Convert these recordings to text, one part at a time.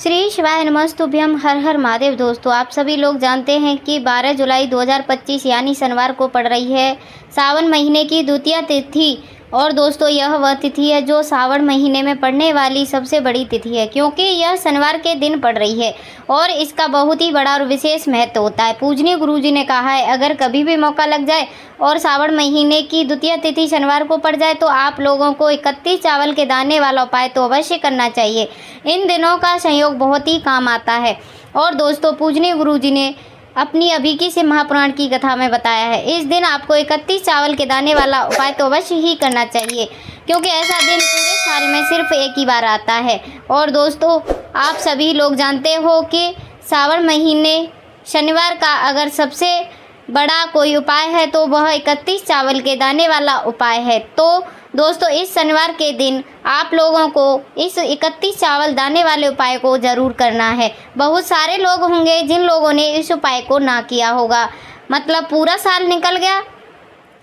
श्री शिवाय नमस्तुभ्यम, हर हर महादेव। दोस्तों, आप सभी लोग जानते हैं कि 12 जुलाई 2025 यानी शनिवार को पड़ रही है सावन महीने की द्वितीय तिथि। और दोस्तों, यह वह तिथि है जो सावन महीने में पड़ने वाली सबसे बड़ी तिथि है, क्योंकि यह शनिवार के दिन पड़ रही है और इसका बहुत ही बड़ा और विशेष महत्व होता है। पूजनीय गुरुजी ने कहा है, अगर कभी भी मौका लग जाए और सावन महीने की द्वितीय तिथि शनिवार को पड़ जाए तो आप लोगों को 31 चावल के दाने वाला उपाय तो अवश्य करना चाहिए। इन दिनों का संयोग बहुत ही काम आता है। और दोस्तों, पूजनीय गुरुजी ने अपनी अभिकी से महापुराण की कथा में बताया है, इस दिन आपको 31 चावल के दाने वाला उपाय तो अवश्य ही करना चाहिए, क्योंकि ऐसा दिन पूरे साल में सिर्फ एक ही बार आता है। और दोस्तों, आप सभी लोग जानते हो कि सावन महीने शनिवार का अगर सबसे बड़ा कोई उपाय है तो वह 31 चावल के दाने वाला उपाय है। तो दोस्तों, इस शनिवार के दिन आप लोगों को इस 31 चावल दाने वाले उपाय को ज़रूर करना है। बहुत सारे लोग होंगे जिन लोगों ने इस उपाय को ना किया होगा, मतलब पूरा साल निकल गया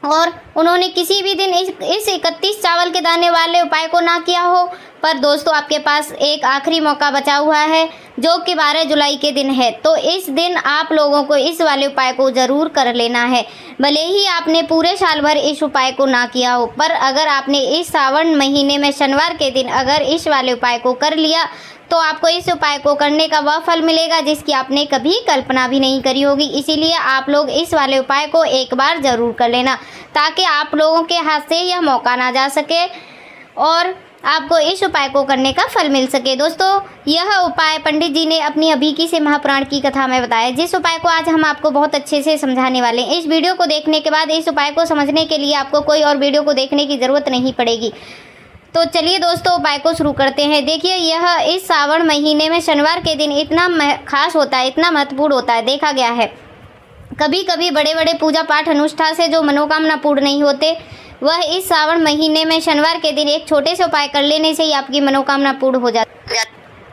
और उन्होंने किसी भी दिन इस 31 चावल के दाने वाले उपाय को ना किया हो। पर दोस्तों, आपके पास एक आखिरी मौका बचा हुआ है जो कि 12 जुलाई के दिन है। तो इस दिन आप लोगों को इस वाले उपाय को ज़रूर कर लेना है, भले ही आपने पूरे साल भर इस उपाय को ना किया हो। पर अगर आपने इस सावन महीने में शनिवार के दिन अगर इस वाले उपाय को कर लिया तो आपको इस उपाय को करने का वह फल मिलेगा जिसकी आपने कभी कल्पना भी नहीं करी होगी। इसीलिए आप लोग इस वाले उपाय को एक बार ज़रूर कर लेना, ताकि आप लोगों के हाथ से यह मौका ना जा सके और आपको इस उपाय को करने का फल मिल सके। दोस्तों, यह उपाय पंडित जी ने अपनी अभिकी से महापुराण की कथा में बताया, जिस उपाय को आज हम आपको बहुत अच्छे से समझाने वाले हैं। इस वीडियो को देखने के बाद इस उपाय को समझने के लिए आपको कोई और वीडियो को देखने की ज़रूरत नहीं पड़ेगी। तो चलिए दोस्तों, उपाय को शुरू करते हैं। देखिए, यह इस सावन महीने में शनिवार के दिन इतना खास होता है, इतना महत्वपूर्ण होता है। देखा गया है कभी कभी बड़े बड़े पूजा पाठ अनुष्ठान से जो मनोकामना पूर्ण नहीं होते, वह इस सावन महीने में शनिवार के दिन एक छोटे से उपाय कर लेने से ही आपकी मनोकामना पूर्ण हो जाती है।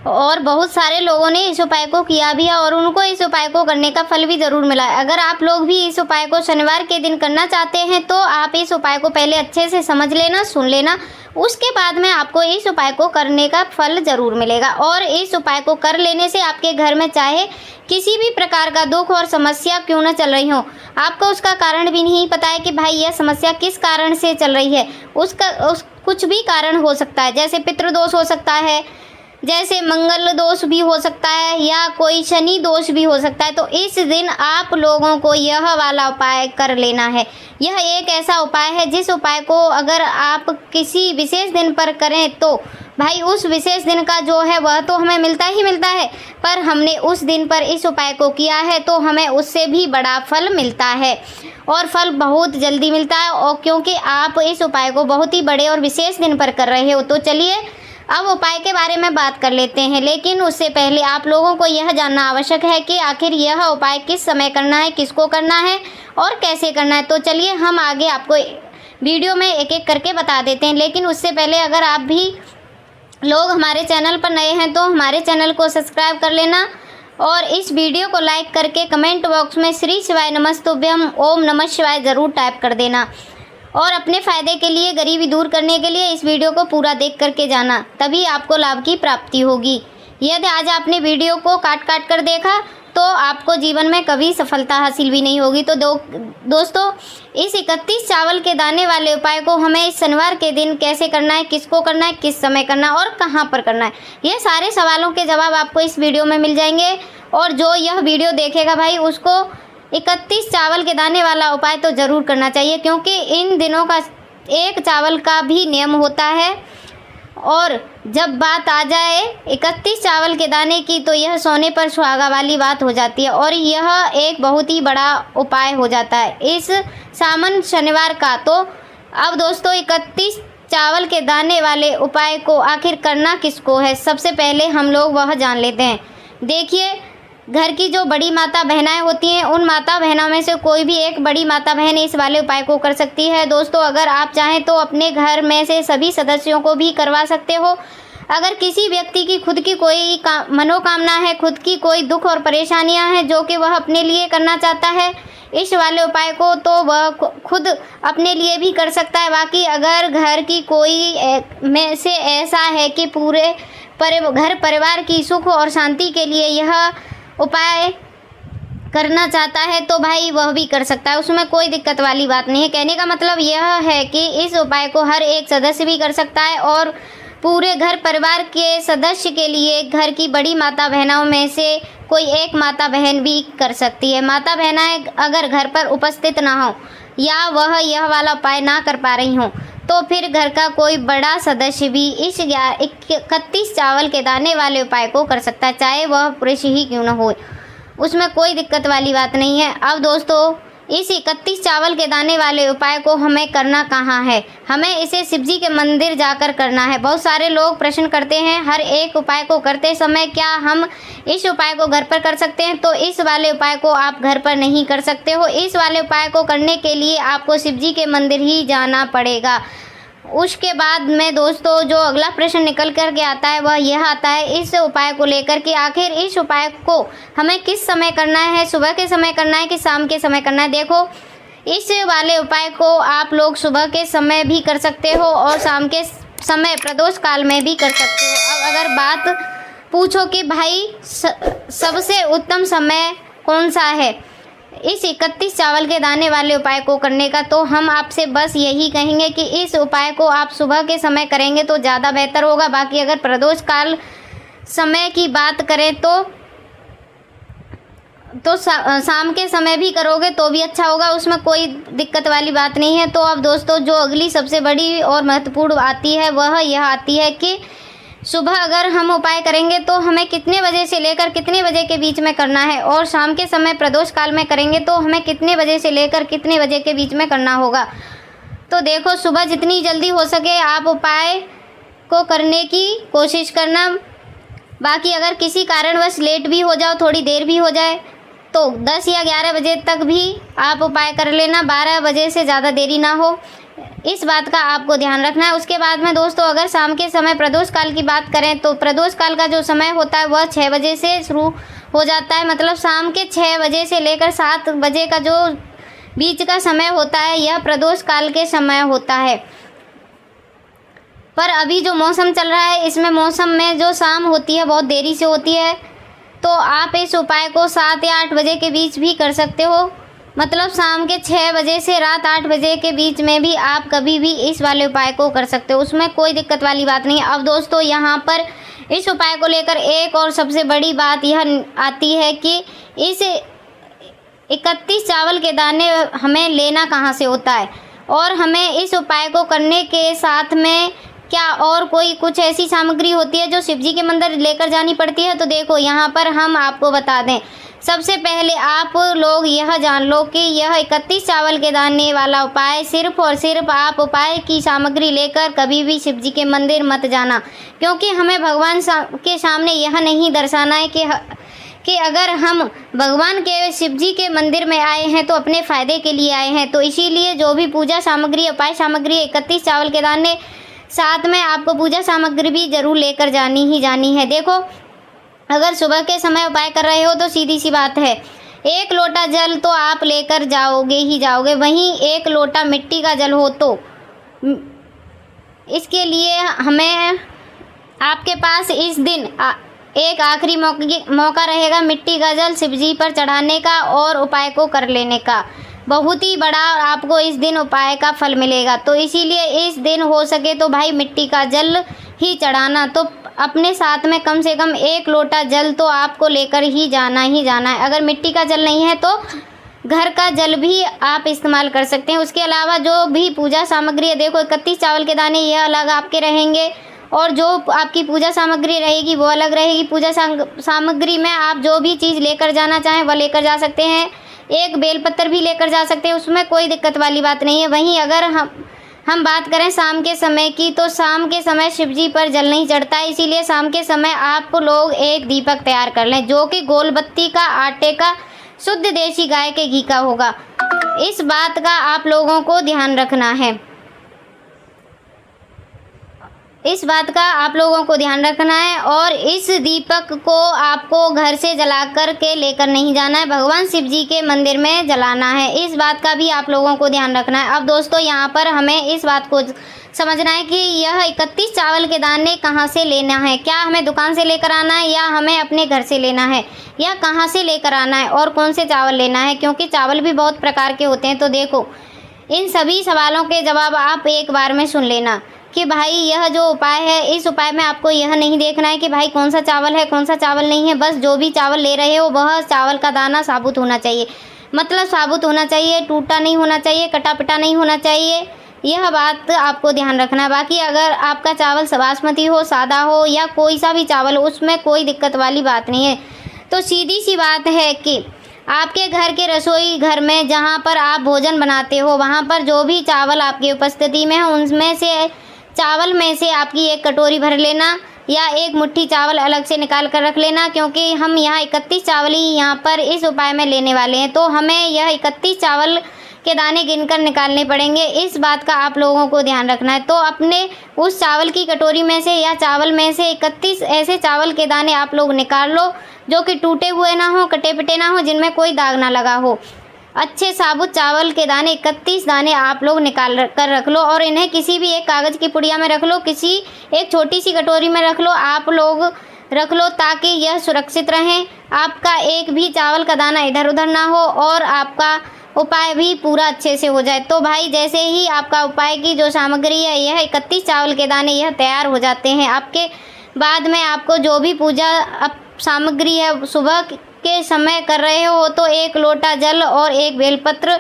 और बहुत सारे लोगों ने इस उपाय को किया भी है और उनको इस उपाय को करने का फल भी ज़रूर मिला है। अगर आप लोग भी इस उपाय को शनिवार के दिन करना चाहते हैं तो आप इस उपाय को पहले अच्छे से समझ लेना, सुन लेना, उसके बाद में आपको इस उपाय को करने का फल ज़रूर मिलेगा। और इस उपाय को कर लेने से आपके घर में चाहे किसी भी प्रकार का दुख और समस्या क्यों न चल रही हो, आपको उसका कारण भी नहीं पता है कि भाई यह समस्या किस कारण से चल रही है, कुछ भी कारण हो सकता है, जैसे पितृदोष हो सकता है, जैसे मंगल दोष भी हो सकता है, या कोई शनि दोष भी हो सकता है। तो इस दिन आप लोगों को यह वाला उपाय कर लेना है। यह एक ऐसा उपाय है जिस उपाय को अगर आप किसी विशेष दिन पर करें तो भाई उस विशेष दिन का जो है वह तो हमें मिलता ही मिलता है, पर हमने उस दिन पर इस उपाय को किया है तो हमें उससे भी बड़ा फल मिलता है और फल बहुत जल्दी मिलता है। और क्योंकि आप इस उपाय को बहुत ही बड़े और विशेष दिन पर कर रहे हो, तो चलिए अब उपाय के बारे में बात कर लेते हैं। लेकिन उससे पहले आप लोगों को यह जानना आवश्यक है कि आखिर यह उपाय किस समय करना है, किसको करना है और कैसे करना है। तो चलिए हम आगे आपको वीडियो में एक एक करके बता देते हैं। लेकिन उससे पहले अगर आप भी लोग हमारे चैनल पर नए हैं तो हमारे चैनल को सब्सक्राइब कर लेना और इस वीडियो को लाइक करके कमेंट बॉक्स में श्री शिवाय नमस्तुभ्यम ओम नमः शिवाय ज़रूर टाइप कर देना। और अपने फ़ायदे के लिए, गरीबी दूर करने के लिए इस वीडियो को पूरा देख करके जाना, तभी आपको लाभ की प्राप्ति होगी। यदि आज आपने वीडियो को काट काट कर देखा तो आपको जीवन में कभी सफलता हासिल भी नहीं होगी। तो दोस्तों, इस 31 चावल के दाने वाले उपाय को हमें इस शनिवार के दिन कैसे करना है, किसको करना है, किस समय करना है और कहाँ पर करना है, ये सारे सवालों के जवाब आपको इस वीडियो में मिल जाएंगे। और जो यह वीडियो देखेगा भाई, उसको 31 चावल के दाने वाला उपाय तो ज़रूर करना चाहिए, क्योंकि इन दिनों का एक चावल का भी नियम होता है। और जब बात आ जाए 31 चावल के दाने की तो यह सोने पर सुहागा वाली बात हो जाती है और यह एक बहुत ही बड़ा उपाय हो जाता है इस सावन शनिवार का। तो अब दोस्तों, 31 चावल के दाने वाले उपाय को आखिर करना किसको है, सबसे पहले हम लोग वह जान लेते हैं। देखिए, घर की जो बड़ी माता बहनाएं होती हैं, उन माता बहनों में से कोई भी एक बड़ी माता बहन इस वाले उपाय को कर सकती है। दोस्तों, अगर आप चाहें तो अपने घर में से सभी सदस्यों को भी करवा सकते हो। अगर किसी व्यक्ति की खुद की कोई मनोकामना है, खुद की कोई दुख और परेशानियां हैं जो कि वह अपने लिए करना चाहता है इस वाले उपाय को, तो वह खुद अपने लिए भी कर सकता है। बाकी अगर घर की कोई में से ऐसा है कि पूरे घर परिवार की सुख और शांति के लिए यह उपाय करना चाहता है तो भाई वह भी कर सकता है, उसमें कोई दिक्कत वाली बात नहीं है। कहने का मतलब यह है कि इस उपाय को हर एक सदस्य भी कर सकता है और पूरे घर परिवार के सदस्य के लिए घर की बड़ी माता बहनों में से कोई एक माता बहन भी कर सकती है। माता बहनें अगर घर पर उपस्थित ना हो या वह यह वाला उपाय ना कर पा रही हों तो फिर घर का कोई बड़ा सदस्य भी इस 31 चावल के दाने वाले उपाय को कर सकता है, चाहे वह पुरुष ही क्यों न हो, उसमें कोई दिक्कत वाली बात नहीं है। अब दोस्तों इस 31 चावल के दाने वाले उपाय को हमें करना कहाँ है? हमें इसे शिवजी के मंदिर जाकर करना है। बहुत सारे लोग प्रश्न करते हैं हर एक उपाय को करते समय क्या हम इस उपाय को घर पर कर सकते हैं? तो इस वाले उपाय को आप घर पर नहीं कर सकते हो। इस वाले उपाय को करने के लिए आपको शिवजी के मंदिर ही जाना पड़ेगा। उसके बाद में दोस्तों जो अगला प्रश्न निकल कर के आता है वह यह आता है इस उपाय को लेकर कि आखिर इस उपाय को हमें किस समय करना है, सुबह के समय करना है कि शाम के समय करना है? देखो इस वाले उपाय को आप लोग सुबह के समय भी कर सकते हो और शाम के समय प्रदोष काल में भी कर सकते हो। अब अगर बात पूछो कि भाई सबसे उत्तम समय कौन सा है इस 31 चावल के दाने वाले उपाय को करने का, तो हम आपसे बस यही कहेंगे कि इस उपाय को आप सुबह के समय करेंगे तो ज़्यादा बेहतर होगा। बाकी अगर प्रदोष काल समय की बात करें तो शाम के समय भी करोगे तो भी अच्छा होगा, उसमें कोई दिक्कत वाली बात नहीं है। तो अब दोस्तों जो अगली सबसे बड़ी और महत्वपूर्ण आती है वह यह आती है कि सुबह अगर हम उपाय करेंगे तो हमें कितने बजे से लेकर कितने बजे के बीच में करना है और शाम के समय प्रदोष काल में करेंगे तो हमें कितने बजे से लेकर कितने बजे के बीच में करना होगा। तो देखो सुबह जितनी जल्दी हो सके आप उपाय को करने की कोशिश करना। बाकी अगर किसी कारणवश लेट भी हो जाओ, थोड़ी देर भी हो जाए तो 10 या 11 बजे तक भी आप उपाय कर लेना, 12 बजे से ज़्यादा देरी ना हो, इस बात का आपको ध्यान रखना है। उसके बाद में दोस्तों अगर शाम के समय प्रदोष काल की बात करें तो प्रदोष काल का जो समय होता है वह 6 बजे से शुरू हो जाता है। मतलब शाम के 6 बजे से लेकर 7 बजे का जो बीच का समय होता है यह प्रदोष काल के समय होता है। पर अभी जो मौसम चल रहा है इसमें मौसम में जो शाम होती है बहुत देरी से होती है, तो आप इस उपाय को 7 या 8 बजे के बीच भी कर सकते हो। मतलब शाम के 6 बजे से रात 8 बजे के बीच में भी आप कभी भी इस वाले उपाय को कर सकते हो, उसमें कोई दिक्कत वाली बात नहीं है। अब दोस्तों यहाँ पर इस उपाय को लेकर एक और सबसे बड़ी बात यह आती है कि इस 31 चावल के दाने हमें लेना कहाँ से होता है और हमें इस उपाय को करने के साथ में क्या और कोई कुछ ऐसी सामग्री होती है जो शिवजी के मंदिर लेकर जानी पड़ती है? तो देखो यहाँ पर हम आपको बता दें। सबसे पहले आप लोग यह जान लो कि यह 31 चावल के दाने वाला उपाय सिर्फ और सिर्फ आप उपाय की सामग्री लेकर कभी भी शिवजी के मंदिर मत जाना, क्योंकि हमें भगवान के सामने यह नहीं दर्शाना है कि अगर हम भगवान के शिवजी के मंदिर में आए हैं तो अपने फ़ायदे के लिए आए हैं। तो इसीलिए जो भी पूजा सामग्री उपाय सामग्री 31 चावल के दाने, साथ में आपको पूजा सामग्री भी ज़रूर लेकर जानी ही जानी है। देखो अगर सुबह के समय उपाय कर रहे हो तो सीधी सी बात है 1 लोटा जल तो आप लेकर जाओगे ही जाओगे, वहीं 1 लोटा मिट्टी का जल हो तो इसके लिए हमें आपके पास इस दिन एक आखिरी मौका रहेगा मिट्टी का जल शिवजी पर चढ़ाने का और उपाय को कर लेने का। बहुत ही बड़ा आपको इस दिन उपाय का फल मिलेगा। तो इसीलिए इस दिन हो सके तो भाई मिट्टी का जल ही चढ़ाना, तो अपने साथ में कम से कम 1 लोटा जल तो आपको लेकर ही जाना है। अगर मिट्टी का जल नहीं है तो घर का जल भी आप इस्तेमाल कर सकते हैं। उसके अलावा जो भी पूजा सामग्री है, देखो 31 चावल के दाने ये अलग आपके रहेंगे और जो आपकी पूजा सामग्री रहेगी वो अलग रहेगी। पूजा सामग्री में आप जो भी चीज़ लेकर जाना चाहें वह लेकर जा सकते हैं। एक बेलपत्र भी लेकर जा सकते हैं, उसमें कोई दिक्कत वाली बात नहीं है। वहीं अगर हम बात करें शाम के समय की, तो शाम के समय शिवजी पर जल नहीं चढ़ता है, इसीलिए शाम के समय आप लोग एक दीपक तैयार कर लें जो कि गोल बत्ती का, आटे का, शुद्ध देसी गाय के घी का होगा। इस बात का आप लोगों को ध्यान रखना है। इस बात का आप लोगों को ध्यान रखना है। और इस दीपक को आपको घर से जला कर के लेकर नहीं जाना है, भगवान शिव जी के मंदिर में जलाना है। इस बात का भी आप लोगों को ध्यान रखना है। अब दोस्तों यहाँ पर हमें इस बात को समझना है कि यह 31 चावल के दाने कहाँ से लेना है। क्या हमें दुकान से लेकर आना है या हमें अपने घर से लेना है, या कहाँ से लेकर आना है और कौन से चावल लेना है, क्योंकि चावल भी बहुत प्रकार के होते हैं। तो देखो, इन सभी सवालों के जवाब आप एक बार में सुन लेना कि भाई यह जो उपाय है, इस उपाय में आपको यह नहीं देखना है कि भाई कौन सा चावल है कौन सा चावल नहीं है। बस जो भी चावल ले रहे हो वह चावल का दाना साबुत होना चाहिए, मतलब साबुत होना चाहिए, टूटा नहीं होना चाहिए, कटा पिटा नहीं होना चाहिए। यह बात आपको ध्यान रखना है। बाकी अगर आपका चावल बासमती हो, सादा हो या कोई सा भी चावल हो, उसमें कोई दिक्कत वाली बात नहीं है। तो सीधी सी बात है कि आपके घर के रसोई घर में जहाँ पर आप भोजन बनाते हो, वहाँ पर जो भी चावल आपकी उपस्थिति में है, उनमें से चावल में से आपकी एक कटोरी भर लेना या एक मुट्ठी चावल अलग से निकाल कर रख लेना, क्योंकि हम यहाँ 31 चावल ही यहाँ पर इस उपाय में लेने वाले हैं। तो हमें यह 31 चावल के दाने गिनकर निकालने पड़ेंगे। इस बात का आप लोगों को ध्यान रखना है। तो अपने उस चावल की कटोरी में से या चावल में से 31 ऐसे चावल के दाने आप लोग निकाल लो जो कि टूटे हुए ना हो, कटे पिटे ना हो, जिनमें कोई दाग ना लगा हो। अच्छे साबुत चावल के दाने 31 दाने आप लोग निकाल कर रख लो और इन्हें किसी भी एक कागज़ की पुड़िया में रख लो, किसी एक छोटी सी कटोरी में रख लो, आप लोग रख लो, ताकि यह सुरक्षित रहें। आपका एक भी चावल का दाना इधर उधर ना हो और आपका उपाय भी पूरा अच्छे से हो जाए। तो भाई जैसे ही आपका उपाय की जो सामग्री है, यह 31 चावल के दाने यह तैयार हो जाते हैं, आपके बाद में आपको जो भी पूजा सामग्री है, सुबह के समय कर रहे हो तो 1 लोटा जल और 1 बेलपत्र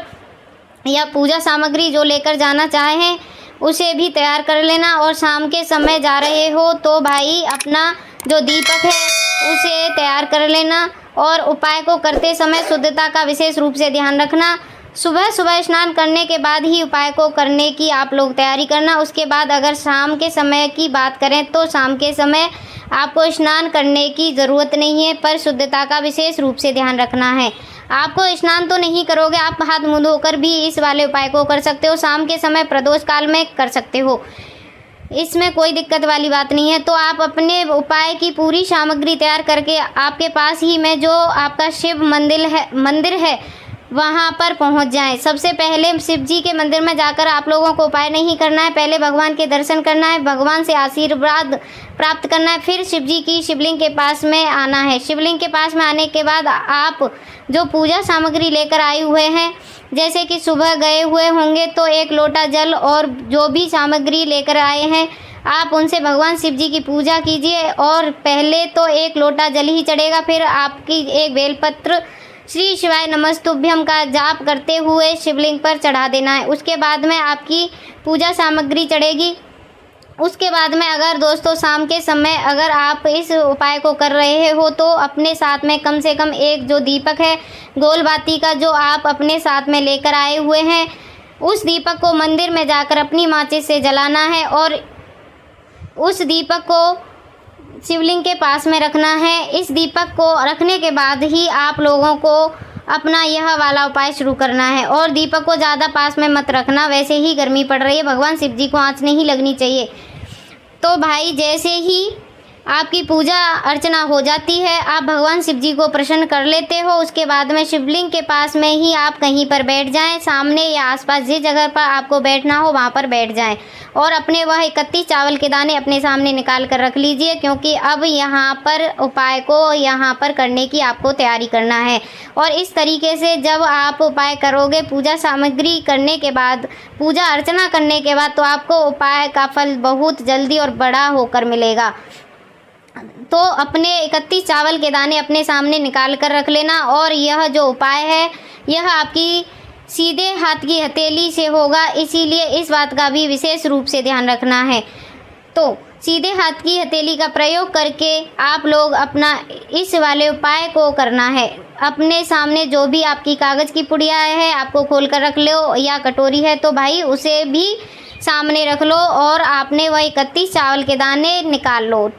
या पूजा सामग्री जो लेकर जाना चाहें उसे भी तैयार कर लेना। और शाम के समय जा रहे हो तो भाई अपना जो दीपक है उसे तैयार कर लेना। और उपाय को करते समय शुद्धता का विशेष रूप से ध्यान रखना। सुबह सुबह स्नान करने के बाद ही उपाय को करने की आप लोग तैयारी करना। उसके बाद अगर शाम के समय की बात करें तो शाम के समय आपको स्नान करने की ज़रूरत नहीं है, पर शुद्धता का विशेष रूप से ध्यान रखना है। आपको स्नान तो नहीं करोगे, आप हाथ मुँह धोकर भी इस वाले उपाय को कर सकते हो। शाम के समय प्रदोष काल में कर सकते हो, इसमें कोई दिक्कत वाली बात नहीं है। तो आप अपने उपाय की पूरी सामग्री तैयार करके आपके पास ही में जो आपका शिव मंदिर है वहाँ पर पहुँच जाएं। सबसे पहले शिव जी के मंदिर में जाकर आप लोगों को उपाय नहीं करना है, पहले भगवान के दर्शन करना है, भगवान से आशीर्वाद प्राप्त करना है, फिर शिव जी की शिवलिंग के पास में आना है। शिवलिंग के पास में आने के बाद आप जो पूजा सामग्री लेकर आए हुए हैं, जैसे कि सुबह गए हुए होंगे तो 1 लोटा जल और जो भी सामग्री लेकर आए हैं आप उनसे भगवान शिव जी की पूजा कीजिए। और पहले तो 1 लोटा जल ही चढ़ेगा, फिर आपकी एक बेलपत्र श्री शिवाय नमस्तुभ्यम का जाप करते हुए शिवलिंग पर चढ़ा देना है। उसके बाद में आपकी पूजा सामग्री चढ़ेगी। उसके बाद में अगर दोस्तों शाम के समय अगर आप इस उपाय को कर रहे हो तो अपने साथ में कम से कम एक जो दीपक है गोल बाती का जो आप अपने साथ में लेकर आए हुए हैं, उस दीपक को मंदिर में जाकर अपनी माचिस से जलाना है और उस दीपक को शिवलिंग के पास में रखना है। इस दीपक को रखने के बाद ही आप लोगों को अपना यह वाला उपाय शुरू करना है। और दीपक को ज़्यादा पास में मत रखना, वैसे ही गर्मी पड़ रही है, भगवान शिव जी को आँच नहीं लगनी चाहिए। तो भाई जैसे ही आपकी पूजा अर्चना हो जाती है, आप भगवान शिव जी को प्रसन्न कर लेते हो, उसके बाद में शिवलिंग के पास में ही आप कहीं पर बैठ जाएं, सामने या आसपास जिस जगह पर आपको बैठना हो वहाँ पर बैठ जाएं और अपने वह 31 चावल के दाने अपने सामने निकाल कर रख लीजिए, क्योंकि अब यहाँ पर उपाय को यहाँ पर करने की आपको तैयारी करना है। और इस तरीके से जब आप उपाय करोगे पूजा सामग्री करने के बाद, पूजा अर्चना करने के बाद, तो आपको उपाय का फल बहुत जल्दी और बड़ा होकर मिलेगा। तो अपने 31 चावल के दाने अपने सामने निकाल कर रख लेना। और यह जो उपाय है यह आपकी सीधे हाथ की हथेली से होगा, इसीलिए इस बात का भी विशेष रूप से ध्यान रखना है। तो सीधे हाथ की हथेली का प्रयोग करके आप लोग अपना इस वाले उपाय को करना है। अपने सामने जो भी आपकी कागज़ की पुड़िया है आपको खोल कर रख लो, या कटोरी है तो भाई उसे भी सामने रख लो और आपने वह 31 चावल के दाने निकाल लो।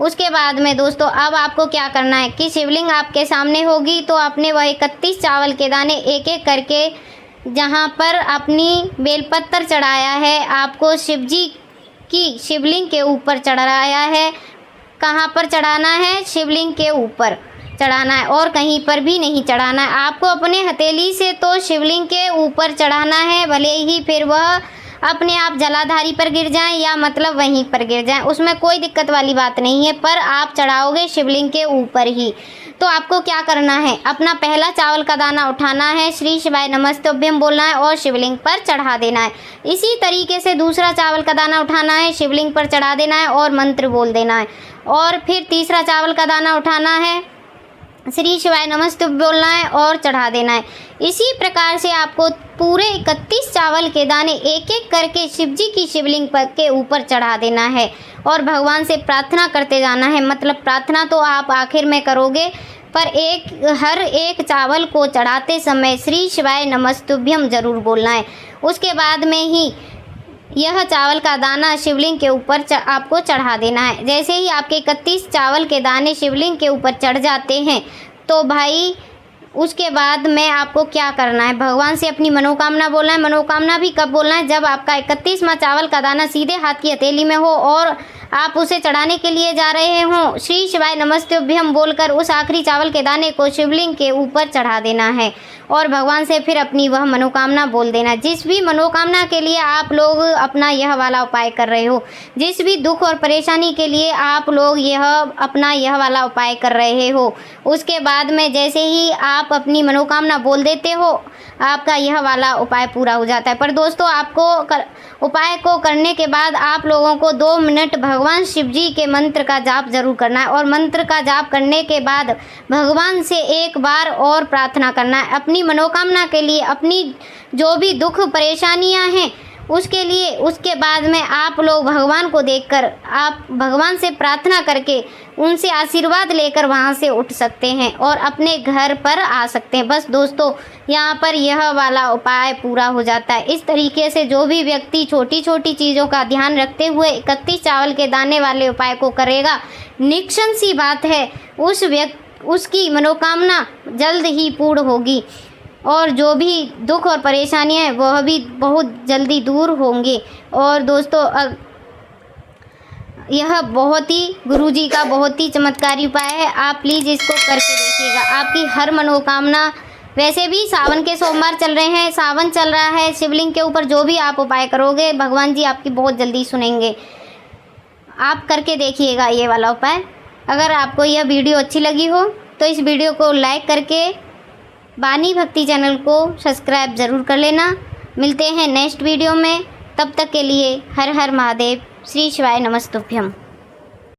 उसके बाद में दोस्तों अब आपको क्या करना है कि शिवलिंग आपके सामने होगी, तो आपने वह 31 चावल के दाने एक एक करके जहाँ पर अपनी बेलपत्र चढ़ाया है आपको शिव जी आपकी शिवलिंग के ऊपर चढ़ाया है। कहाँ पर चढ़ाना है? शिवलिंग के ऊपर चढ़ाना है और कहीं पर भी नहीं चढ़ाना है। आपको अपने हथेली से तो शिवलिंग के ऊपर चढ़ाना है, भले ही फिर वह अपने आप जलाधारी पर गिर जाएं या मतलब वहीं पर गिर जाएं, उसमें कोई दिक्कत वाली बात नहीं है, पर आप चढ़ाओगे शिवलिंग के ऊपर ही। तो आपको क्या करना है? अपना पहला चावल का दाना उठाना है, श्री शिवाय नमस्तुभ्यम बोलना है और शिवलिंग पर चढ़ा देना है। इसी तरीके से दूसरा चावल का दाना उठाना है, शिवलिंग पर चढ़ा देना है और मंत्र बोल देना है। और फिर तीसरा चावल का दाना उठाना है, श्री शिवाय नमस्तुभ्यम बोलना है और चढ़ा देना है। इसी प्रकार से आपको पूरे 31 चावल के दाने एक एक करके शिव जी की शिवलिंग पर के ऊपर चढ़ा देना है और भगवान से प्रार्थना करते जाना है। मतलब प्रार्थना तो आप आखिर में करोगे, पर हर एक चावल को चढ़ाते समय श्री शिवाय नमस्तुभ्यम जरूर बोलना है। उसके बाद में ही यह चावल का दाना शिवलिंग के ऊपर आपको चढ़ा देना है। जैसे ही आपके 31 चावल के दाने शिवलिंग के ऊपर चढ़ जाते हैं तो भाई उसके बाद में आपको क्या करना है? भगवान से अपनी मनोकामना बोलना है। मनोकामना भी कब बोलना है? जब आपका 31वां चावल का दाना सीधे हाथ की हथेली में हो और आप उसे चढ़ाने के लिए जा रहे हों। श्री शिवाय नमस्तुभ्यम बोलकर उस आखिरी चावल के दाने को शिवलिंग के ऊपर चढ़ा देना है और भगवान से फिर अपनी वह मनोकामना बोल देना। जिस भी मनोकामना के लिए आप लोग अपना यह वाला उपाय कर रहे हो, जिस भी दुख और परेशानी के लिए आप लोग अपना यह वाला उपाय कर रहे हो, उसके बाद में जैसे ही आप अपनी मनोकामना बोल देते हो, आपका यह वाला उपाय पूरा हो जाता है। पर दोस्तों, आपको उपाय को करने के बाद आप लोगों को 2 मिनट भगवान शिव जी के मंत्र का जाप जरूर करना है और मंत्र का जाप करने के बाद भगवान से एक बार और प्रार्थना करना है अपनी मनोकामना के लिए, अपनी जो भी दुख परेशानियां हैं उसके लिए। उसके बाद में आप लोग भगवान को देखकर आप भगवान से प्रार्थना करके उनसे आशीर्वाद लेकर वहां से उठ सकते हैं और अपने घर पर आ सकते हैं। बस दोस्तों, यहाँ पर यह वाला उपाय पूरा हो जाता है। इस तरीके से जो भी व्यक्ति छोटी छोटी चीज़ों का ध्यान रखते हुए 31 चावल के दाने वाले उपाय को करेगा, निश्चित सी बात है उसकी मनोकामना जल्द ही पूर्ण होगी और जो भी दुख और परेशानियां हैं वह भी बहुत जल्दी दूर होंगे। और दोस्तों, यह बहुत ही गुरुजी का बहुत ही चमत्कारी उपाय है। आप प्लीज़ इसको करके देखिएगा, आपकी हर मनोकामना। वैसे भी सावन के सोमवार चल रहे हैं, सावन चल रहा है, शिवलिंग के ऊपर जो भी आप उपाय करोगे भगवान जी आपकी बहुत जल्दी सुनेंगे। आप करके देखिएगा ये वाला उपाय। अगर आपको यह वीडियो अच्छी लगी हो तो इस वीडियो को लाइक करके वाणी भक्ति चैनल को सब्सक्राइब ज़रूर कर लेना। मिलते हैं नेक्स्ट वीडियो में, तब तक के लिए हर हर महादेव, श्री शिवाय नमस्तुभ्यम।